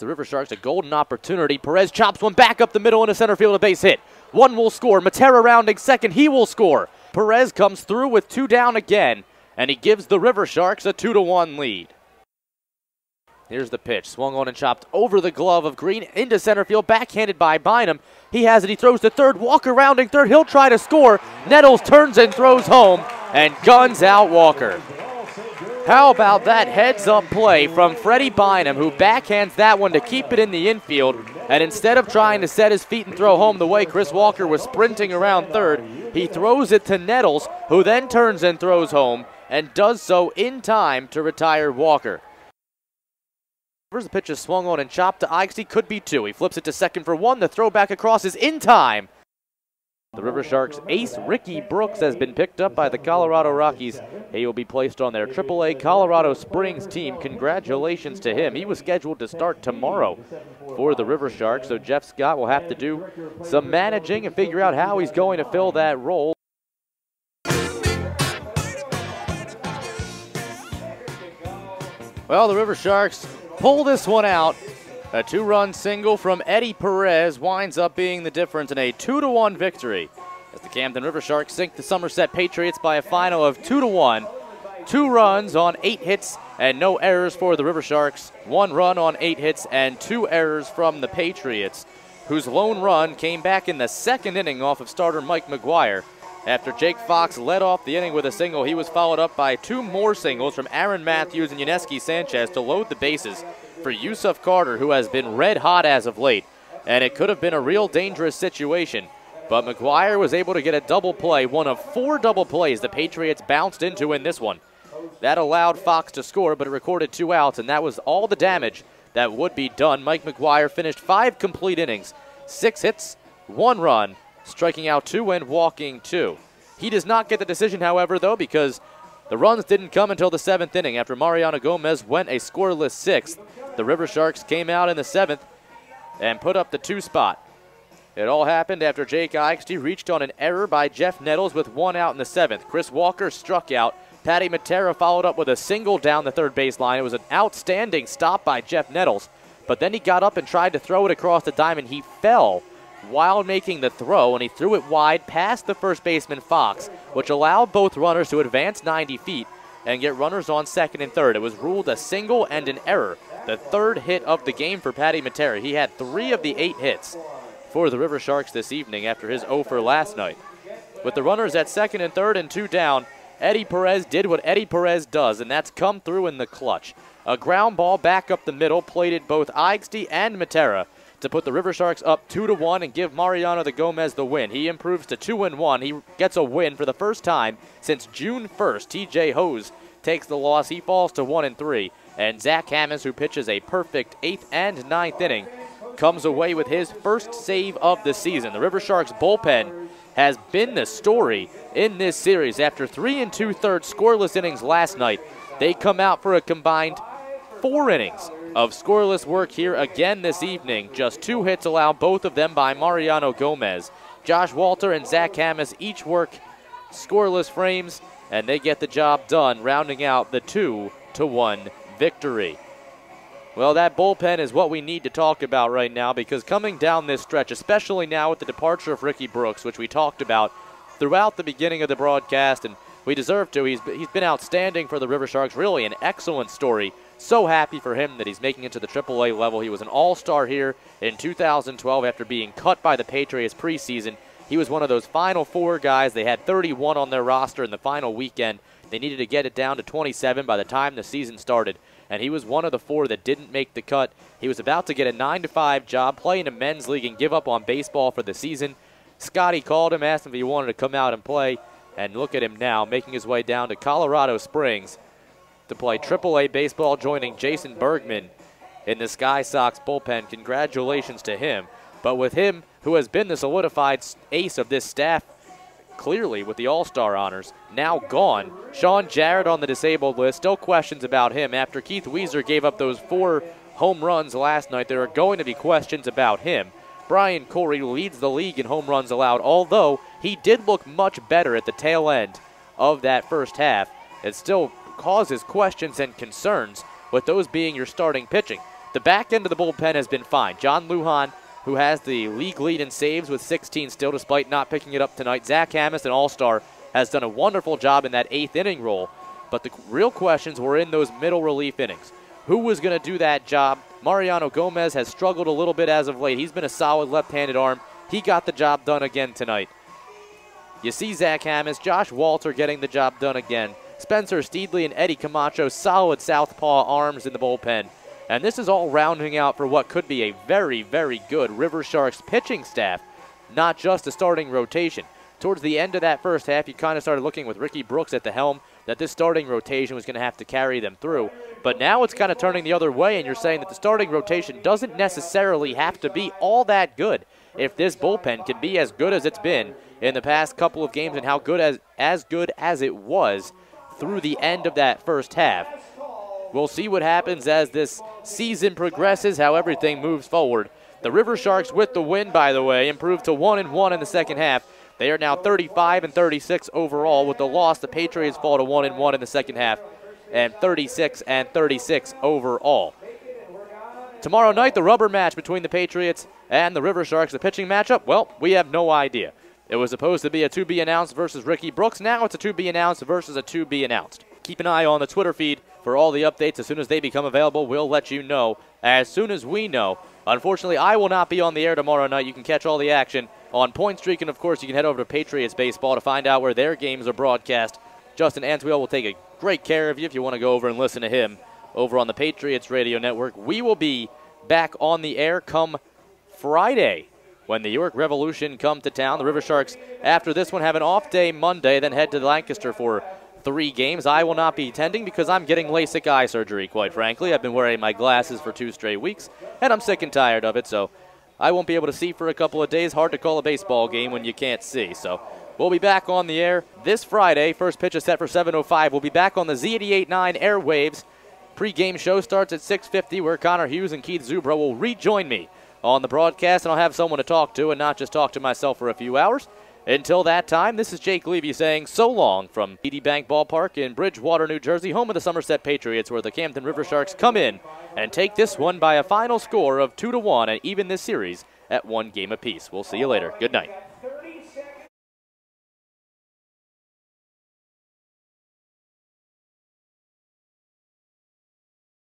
the Riversharks a golden opportunity. Perez chops one back up the middle into center field, a base hit. One will score. Matera rounding second. He will score. Perez comes through with 2 down again, and he gives the Riversharks a 2-1 lead. Here's the pitch. Swung on and chopped over the glove of Green into center field. Backhanded by Bynum. He has it. He throws to third. Walker rounding third. He'll try to score. Nettles turns and throws home and guns out Walker. How about that heads-up play from Freddie Bynum, who backhands that one to keep it in the infield, and instead of trying to set his feet and throw home the way Chris Walker was sprinting around third, he throws it to Nettles, who then turns and throws home, and does so in time to retire Walker. The pitch is swung on and chopped to Ikes. He could be 2. He flips it to second for 1. The throw back across is in time. The Riversharks ace Ricky Brooks has been picked up by the Colorado Rockies. He will be placed on their AAA Colorado Springs team. Congratulations to him. He was scheduled to start tomorrow for the Riversharks, so Jeff Scott will have to do some managing and figure out how he's going to fill that role. Well, the Riversharks pull this one out. A 2-run single from Eddie Perez winds up being the difference in a 2-1 victory as the Camden Riversharks sink the Somerset Patriots by a final of 2-1. 2 runs on 8 hits and no errors for the Riversharks. 1 run on 8 hits and 2 errors from the Patriots, whose lone run came back in the 2nd inning off of starter Mike McGuire. After Jake Fox led off the inning with a single, he was followed up by 2 more singles from Aaron Matthews and Yuneski Sanchez to load the bases for Yusuf Carter, who has been red hot as of late, and it could have been a real dangerous situation. But McGuire was able to get a double play, one of 4 double plays the Patriots bounced into in this one. That allowed Fox to score, but it recorded 2 outs, and that was all the damage that would be done. Mike McGuire finished 5 complete innings, 6 hits, 1 run, striking out 2 and walking 2. He does not get the decision, however, though, because the runs didn't come until the 7th inning. After Mariano Gomez went a scoreless 6th, the Riversharks came out in the 7th and put up the 2 spot. It all happened after Jake Ikes reached on an error by Jeff Nettles with 1 out in the 7th. Chris Walker struck out. Patty Matera followed up with a single down the third baseline. It was an outstanding stop by Jeff Nettles, but then he got up and tried to throw it across the diamond. He fell while making the throw, and he threw it wide past the first baseman Fox, which allowed both runners to advance 90 feet and get runners on second and third. It was ruled a single and an error. The 3rd hit of the game for Patty Matera. He had 3 of the 8 hits for the Riversharks this evening after his 0 for last night. With the runners at second and third and 2 down, Eddie Perez did what Eddie Perez does, and that's come through in the clutch. A ground ball back up the middle plated both Ikes and Matera to put the Riversharks up 2-1 and give Mariano Gomez the win. He improves to 2-1. He gets a win for the first time since June 1st. TJ Hose takes the loss. He falls to 1-3. And Zach Hammonds, who pitches a perfect 8th and 9th inning, comes away with his first save of the season. The Riversharks bullpen has been the story in this series. After 3 2/3 scoreless innings last night, they come out for a combined 4 innings of scoreless work here again this evening. Just 2 hits allowed, both of them by Mariano Gomez. Josh Walter and Zach Hammonds each work scoreless frames, and they get the job done, rounding out the 2-1 victory. Well, that bullpen is what we need to talk about right now, because coming down this stretch, especially now with the departure of Ricky Brooks, which we talked about throughout the beginning of the broadcast, and we deserve to. He's been outstanding for the Riversharks, really an excellent story. So happy for him that he's making it to the AAA level. He was an all-star here in 2012 after being cut by the Patriots preseason. He was one of those final 4 guys. They had 31 on their roster in the final weekend. They needed to get it down to 27 by the time the season started, and he was one of the 4 that didn't make the cut. He was about to get a 9-5 job, play in a men's league, and give up on baseball for the season. Scotty called him, asked him if he wanted to come out and play, and look at him now, making his way down to Colorado Springs to play AAA baseball, joining Jason Bergman in the Sky Sox bullpen. Congratulations to him. But with him, who has been the solidified ace of this staff, clearly with the All-Star honors, now gone. Sean Jarrett on the disabled list. Still questions about him. After Keith Weezer gave up those 4 home runs last night, there are going to be questions about him. Brian Corey leads the league in home runs allowed, although he did look much better at the tail end of that first half. It still causes questions and concerns, with those being your starting pitching. The back end of the bullpen has been fine. John Lujan, who has the league lead in saves with 16 still despite not picking it up tonight. Zach Hammis, an all-star, has done a wonderful job in that 8th inning role. But the real questions were in those middle relief innings. Who was going to do that job? Mariano Gomez has struggled a little bit as of late. He's been a solid left-handed arm. He got the job done again tonight. You see Zach Hammis, Josh Walter getting the job done again. Spencer Steedley and Eddie Camacho, solid southpaw arms in the bullpen. And this is all rounding out for what could be a very, very good Riversharks pitching staff, not just a starting rotation. Towards the end of that first half, you kind of started looking with Ricky Brooks at the helm that this starting rotation was going to have to carry them through. But now it's kind of turning the other way, and you're saying that the starting rotation doesn't necessarily have to be all that good if this bullpen can be as good as it's been in the past couple of games and how good as good as it was through the end of that first half. We'll see what happens as this season progresses, how everything moves forward. The Riversharks with the win, by the way, improved to 1-1 in the second half. They are now 35-36 overall. With the loss, the Patriots fall to 1-1 in the second half and 36-36 overall. Tomorrow night, the rubber match between the Patriots and the Riversharks, the pitching matchup, well, we have no idea. It was supposed to be a to-be-announced versus Ricky Brooks. Now it's a to-be-announced versus a to-be-announced. Keep an eye on the Twitter feed for all the updates. As soon as they become available, we'll let you know as soon as we know. Unfortunately, I will not be on the air tomorrow night. You can catch all the action on Point Streak, and of course, you can head over to Patriots Baseball to find out where their games are broadcast. Justin Antwiel will take a great care of you if you want to go over and listen to him over on the Patriots Radio Network. We will be back on the air come Friday when the York Revolution come to town. The Riversharks, after this one, have an off day Monday, then head to Lancaster for 3 games. I will not be attending because I'm getting LASIK eye surgery, quite frankly. I've been wearing my glasses for 2 straight weeks, and I'm sick and tired of it, so I won't be able to see for a couple of days. Hard to call a baseball game when you can't see. So we'll be back on the air this Friday. First pitch is set for 7:05. We'll be back on the Z88.9 airwaves. Pre-game show starts at 6:50, where Connor Hughes and Keith Zubro will rejoin me on the broadcast, and I'll have someone to talk to and not just talk to myself for a few hours. Until that time, this is Jake Levy saying so long from TD Bank Ballpark in Bridgewater, New Jersey, home of the Somerset Patriots, where the Camden Riversharks come in and take this one by a final score of 2-1 and even this series at 1 game apiece. We'll see you later. Good night.